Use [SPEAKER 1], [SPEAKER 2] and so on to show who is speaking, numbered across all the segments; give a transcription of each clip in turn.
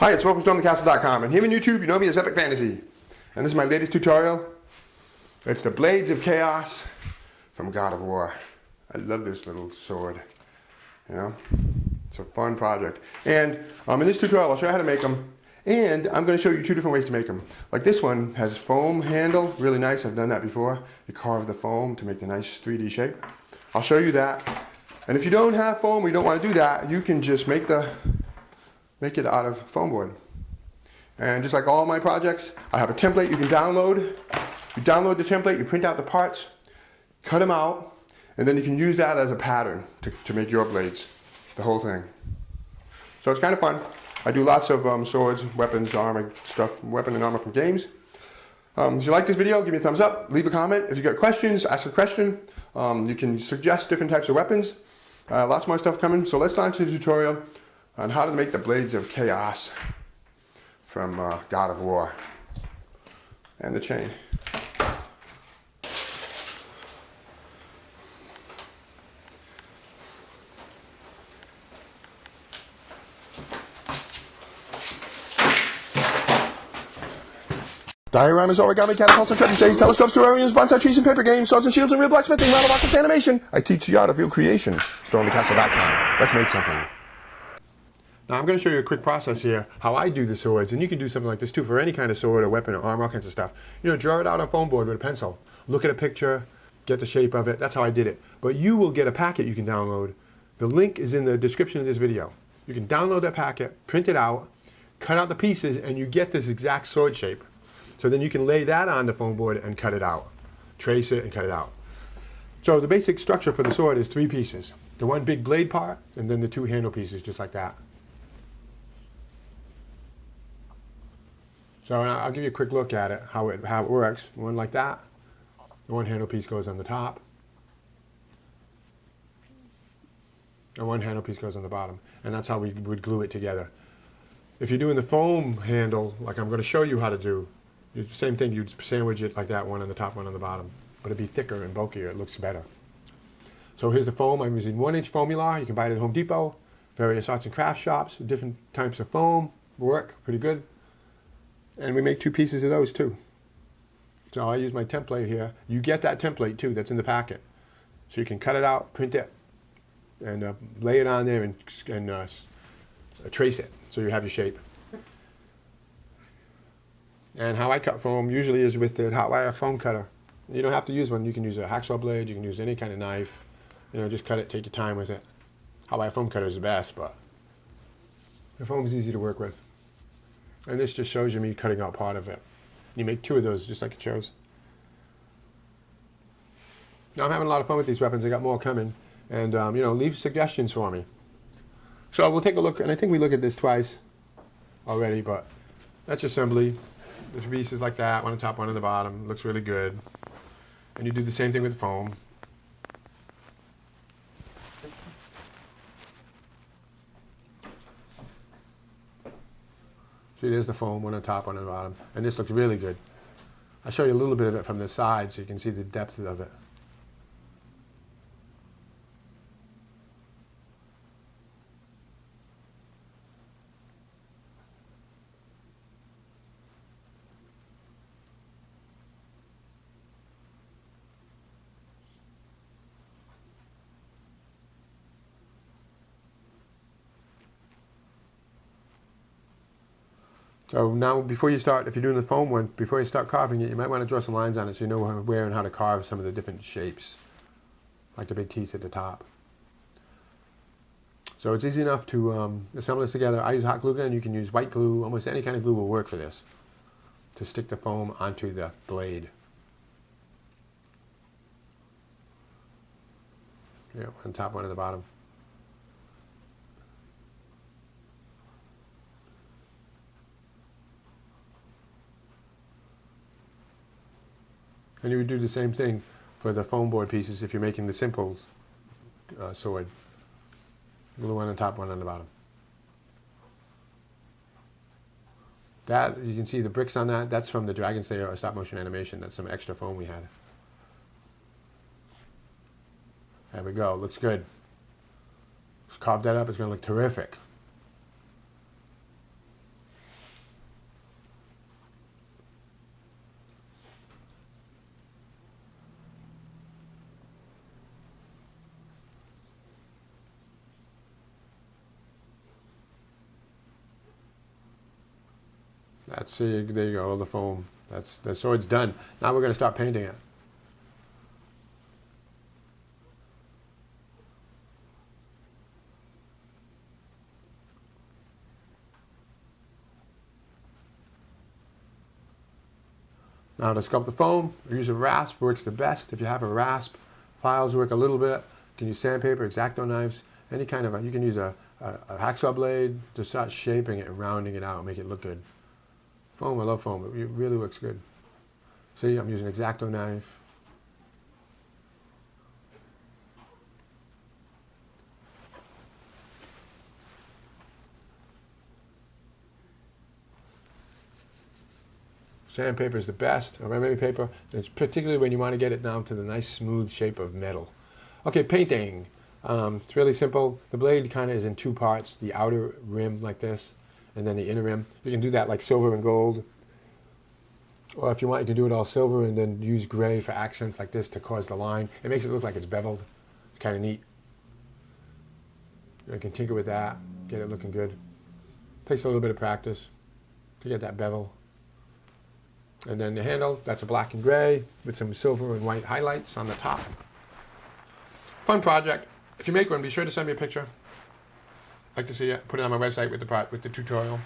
[SPEAKER 1] Hi, it's Will from StormTheCastle.com, and here on YouTube, you know me as Epic Fantasy. And this is my latest tutorial. It's the Blades of Chaos from God of War. I love this little sword, you know? It's a fun project. And in this tutorial, I'll show you how to make them. And I'm going to show you two different ways to make them. Like this one has foam handle, really nice. I've done that before. You carve the foam to make the nice 3D shape. I'll show you that. And if you don't have foam or you don't want to do that, you can just make it out of foam board. And just like all my projects, I have a template you can download. You download the template, you print out the parts, cut them out, and then you can use that as a pattern to make your blades, the whole thing. So it's kind of fun. I do lots of swords, weapons, armor stuff, weapon and armor from games. If you like this video, give me a thumbs up, leave a comment. If you got questions, ask a question. You can suggest different types of weapons. Lots more stuff coming. So let's launch the tutorial on how to make the Blades of Chaos from God of War. And the chain. Dioramas, origami, catapults, and treasure stays, telescopes, terrariums, bonsai trees, and paper games, swords and shields, and real blacksmithing, model rockets, animation. I teach the art of real creation. StormTheCastle.com. Let's make something. Now I'm going to show you a quick process here, how I do the swords, and you can do something like this too for any kind of sword or weapon or armor, all kinds of stuff. You know, draw it out on foam board with a pencil. Look at a picture, get the shape of it. That's how I did it. But you will get a packet you can download. The link is in the description of this video. You can download that packet, print it out, cut out the pieces, and you get this exact sword shape. So then you can lay that on the foam board and cut it out. Trace it and cut it out. So the basic structure for the sword is 3 pieces. The one big blade part, and then the 2 handle pieces, just like that. So I'll give you a quick look at it, how it works. One like that. The one handle piece goes on the top. And one handle piece goes on the bottom. And that's how we would glue it together. If you're doing the foam handle, like I'm going to show you how to do, same thing, you'd sandwich it like that, one on the top, one on the bottom. But it'd be thicker and bulkier, it looks better. So here's the foam. I'm using 1-inch Foamular. You can buy it at Home Depot. Various arts and craft shops, different types of foam. Work pretty good. And we make 2 pieces of those too. So I use my template here. You get that template too, that's in the packet. So you can cut it out, print it, and lay it on there and trace it so you have your shape. And how I cut foam usually is with the hot wire foam cutter. You don't have to use one. You can use a hacksaw blade. You can use any kind of knife. You know, just cut it, take your time with it. Hot wire foam cutter is the best, but the foam is easy to work with. And this just shows you me cutting out part of it. You make 2 of those, just like it shows. Now I'm having a lot of fun with these weapons. I got more coming. And, you know, leave suggestions for me. So we'll take a look, and I think we looked at this twice already, but that's assembly. The 2 pieces like that, one on top, one on the bottom. Looks really good. And you do the same thing with foam. See, there's the foam, one on top, one on the bottom. And this looks really good. I'll show you a little bit of it from the side so you can see the depth of it. So now before you start, if you're doing the foam one, before you start carving it, you might want to draw some lines on it so you know where and how to carve some of the different shapes, like the big teeth at the top. So it's easy enough to assemble this together. I use hot glue gun. You can use white glue. Almost any kind of glue will work for this, to stick the foam onto the blade. Yeah, one on top, one on the bottom. And you would do the same thing for the foam board pieces if you're making the simple sword. Glue one on top, one on the bottom. That, you can see the bricks on that. That's from the Dragon Slayer stop motion animation. That's some extra foam we had. There we go. Looks good. Carve that up. It's going to look terrific. Let's see, there you go, the foam. The sword's done. Now we're going to start painting it. Now to sculpt the foam, use a rasp, works the best. If you have a rasp, files work a little bit. You can use sandpaper, X-Acto knives, any kind of, you can use a hacksaw blade to start shaping it and rounding it out, make it look good. Foam, I love foam, it really works good. See, I'm using an X-Acto knife. Sandpaper is the best, or maybe paper. It's particularly when you want to get it down to the nice smooth shape of metal. Okay, painting. It's really simple. The blade kind of is in two parts, the outer rim like this, and then the inner rim. You can do that like silver and gold. Or if you want, you can do it all silver and then use gray for accents like this to cause the line. It makes it look like it's beveled. It's kind of neat. You can tinker with that, get it looking good. Takes a little bit of practice to get that bevel. And then the handle, that's a black and gray with some silver and white highlights on the top. Fun project. If you make one, be sure to send me a picture. I'd like to see it. Put it on my website with the tutorial.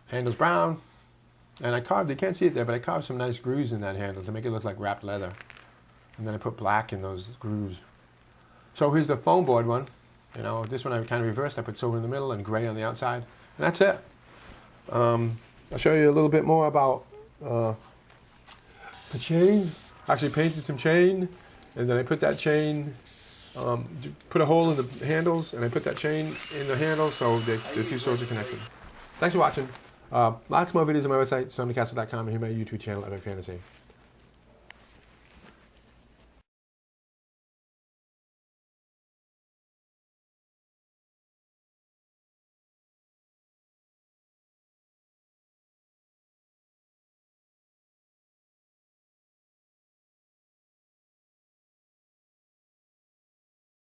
[SPEAKER 1] Handle's brown. And I carved, you can't see it there, but I carved some nice grooves in that handle to make it look like wrapped leather. And then I put black in those grooves. So here's the foam board one. You know, this one I kind of reversed. I put silver in the middle and gray on the outside. And that's it. I'll show you a little bit more about the chain. Actually painted some chain, and then I put that chain, put a hole in the handles, and I put that chain in the handle so the two swords are connected. Thanks for watching. Lots more videos on my website, StoneCastle.com, and here my YouTube channel, Epic Fantasy.